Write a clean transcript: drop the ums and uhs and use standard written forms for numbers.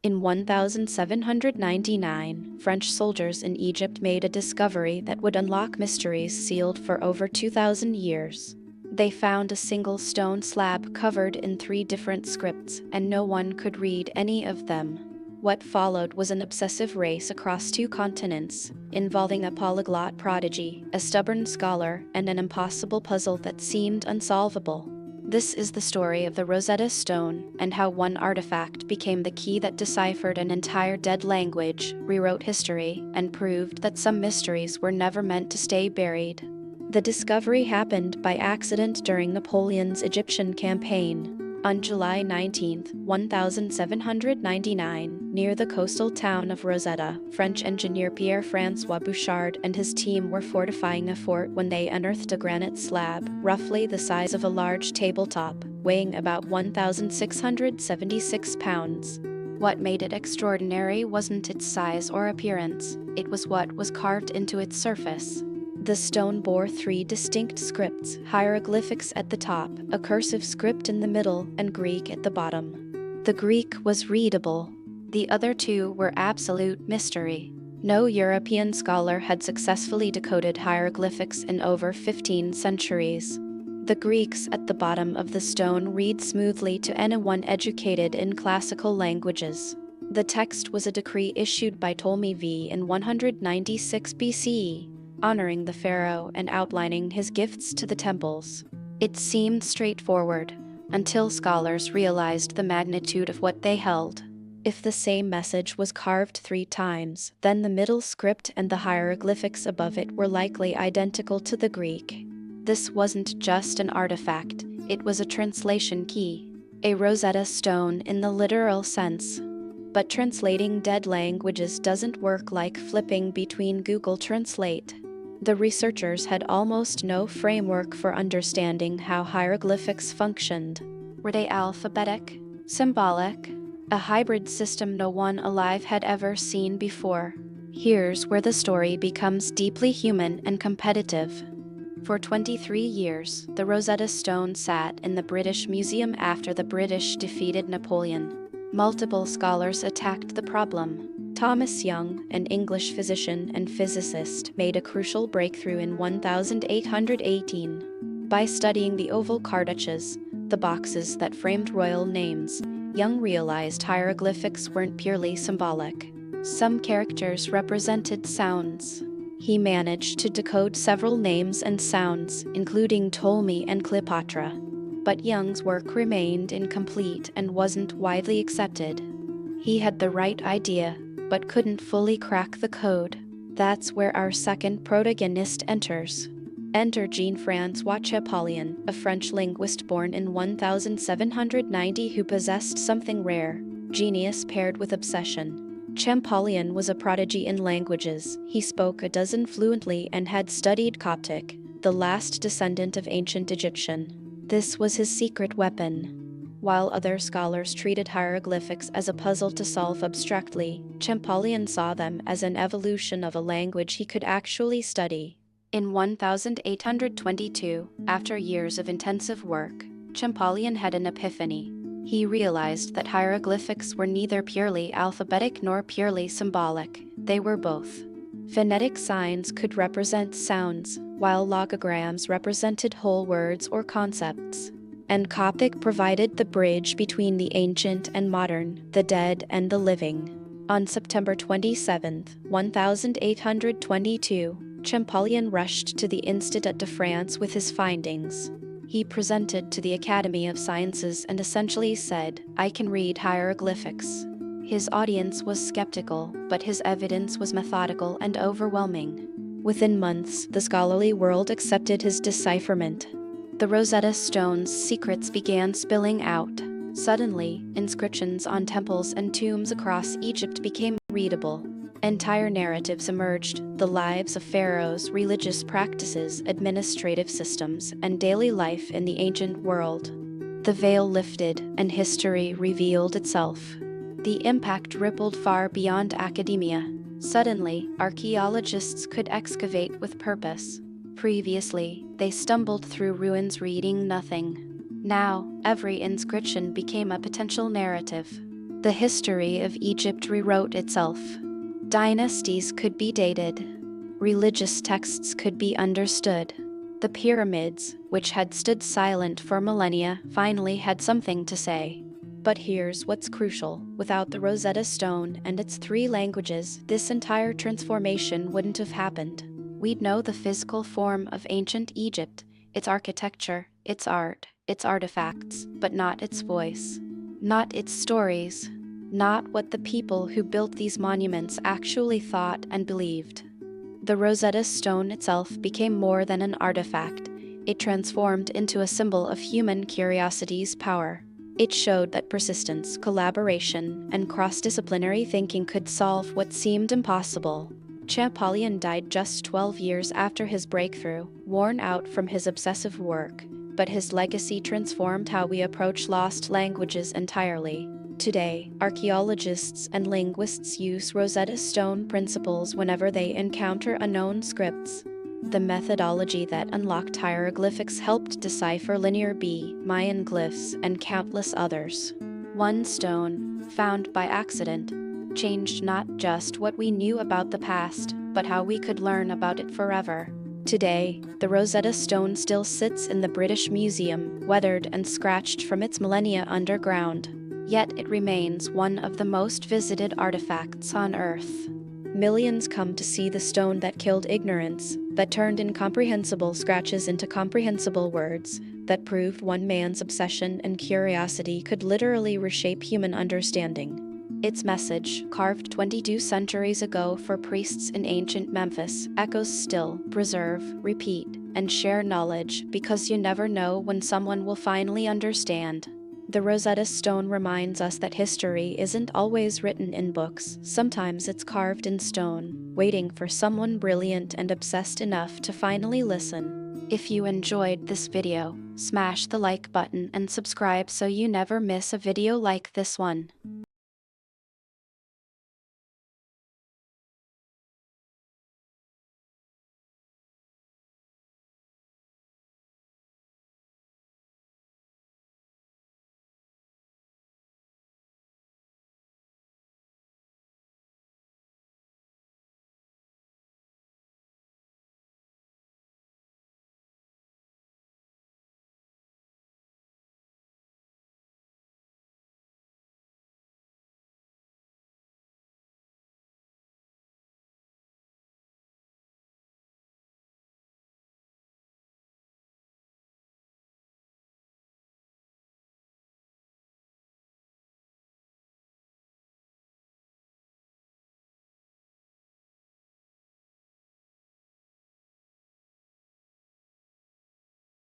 In 1799, French soldiers in Egypt made a discovery that would unlock mysteries sealed for over 2,000 years. They found a single stone slab covered in 3 different scripts, and no one could read any of them. What followed was an obsessive race across 2 continents, involving a polyglot prodigy, a stubborn scholar, and an impossible puzzle that seemed unsolvable. This is the story of the Rosetta Stone and how one artifact became the key that deciphered an entire dead language, rewrote history, and proved that some mysteries were never meant to stay buried. The discovery happened by accident during Napoleon's Egyptian campaign. On July 19, 1799, near the coastal town of Rosetta, French engineer Pierre-François Bouchard and his team were fortifying a fort when they unearthed a granite slab, roughly the size of a large tabletop, weighing about 1,676 pounds. What made it extraordinary wasn't its size or appearance, it was what was carved into its surface. The stone bore 3 distinct scripts, hieroglyphics at the top, a cursive script in the middle, and Greek at the bottom. The Greek was readable. The other 2 were absolute mystery. No European scholar had successfully decoded hieroglyphics in over 15 centuries. The Greeks at the bottom of the stone read smoothly to anyone educated in classical languages. The text was a decree issued by Ptolemy V in 196 BCE. Honoring the pharaoh and outlining his gifts to the temples. It seemed straightforward, until scholars realized the magnitude of what they held. If the same message was carved 3 times, then the middle script and the hieroglyphics above it were likely identical to the Greek. This wasn't just an artifact, it was a translation key, a Rosetta Stone in the literal sense. But translating dead languages doesn't work like flipping between Google Translate. The researchers had almost no framework for understanding how hieroglyphics functioned. Were they alphabetic? Symbolic? A hybrid system no one alive had ever seen before? Here's where the story becomes deeply human and competitive. For 23 years, the Rosetta Stone sat in the British Museum after the British defeated Napoleon. Multiple scholars attacked the problem. Thomas Young, an English physician and physicist, made a crucial breakthrough in 1818. By studying the oval cartouches, the boxes that framed royal names, Young realized hieroglyphics weren't purely symbolic. Some characters represented sounds. He managed to decode several names and sounds, including Ptolemy and Cleopatra. But Young's work remained incomplete and wasn't widely accepted. He had the right idea, but couldn't fully crack the code. That's where our second protagonist enters. Enter Jean-François Champollion, a French linguist born in 1790 who possessed something rare, genius paired with obsession. Champollion was a prodigy in languages. He spoke a dozen fluently and had studied Coptic, the last descendant of ancient Egyptian. This was his secret weapon. While other scholars treated hieroglyphics as a puzzle to solve abstractly, Champollion saw them as an evolution of a language he could actually study. In 1822, after years of intensive work, Champollion had an epiphany. He realized that hieroglyphics were neither purely alphabetic nor purely symbolic, they were both. Phonetic signs could represent sounds, while logograms represented whole words or concepts. And Coptic provided the bridge between the ancient and modern, the dead and the living. On September 27, 1822, Champollion rushed to the Institut de France with his findings. He presented to the Academy of Sciences and essentially said, "I can read hieroglyphics." His audience was skeptical, but his evidence was methodical and overwhelming. Within months, the scholarly world accepted his decipherment. The Rosetta Stone's secrets began spilling out. Suddenly, inscriptions on temples and tombs across Egypt became readable. Entire narratives emerged, the lives of pharaohs, religious practices, administrative systems, and daily life in the ancient world. The veil lifted, and history revealed itself. The impact rippled far beyond academia. Suddenly, archaeologists could excavate with purpose. Previously, they stumbled through ruins reading nothing. Now, every inscription became a potential narrative. The history of Egypt rewrote itself. Dynasties could be dated. Religious texts could be understood. The pyramids, which had stood silent for millennia, finally had something to say. But here's what's crucial. Without the Rosetta Stone and its 3 languages, this entire transformation wouldn't have happened. We'd know the physical form of ancient Egypt, its architecture, its art, its artifacts, but not its voice. Not its stories. Not what the people who built these monuments actually thought and believed. The Rosetta Stone itself became more than an artifact. It transformed into a symbol of human curiosity's power. It showed that persistence, collaboration, and cross-disciplinary thinking could solve what seemed impossible. Champollion died just 12 years after his breakthrough, worn out from his obsessive work, but his legacy transformed how we approach lost languages entirely. Today, archaeologists and linguists use Rosetta Stone principles whenever they encounter unknown scripts. The methodology that unlocked hieroglyphics helped decipher Linear B, Mayan glyphs, and countless others. One stone, found by accident, changed not just what we knew about the past, but how we could learn about it forever. Today, the Rosetta Stone still sits in the British Museum, weathered and scratched from its millennia underground. Yet it remains one of the most visited artifacts on Earth. Millions come to see the stone that killed ignorance, that turned incomprehensible scratches into comprehensible words, that proved one man's obsession and curiosity could literally reshape human understanding. Its message, carved 22 centuries ago for priests in ancient Memphis, echoes still: preserve, repeat, and share knowledge, because you never know when someone will finally understand. The Rosetta Stone reminds us that history isn't always written in books. Sometimes it's carved in stone, waiting for someone brilliant and obsessed enough to finally listen. If you enjoyed this video, smash the like button and subscribe so you never miss a video like this one.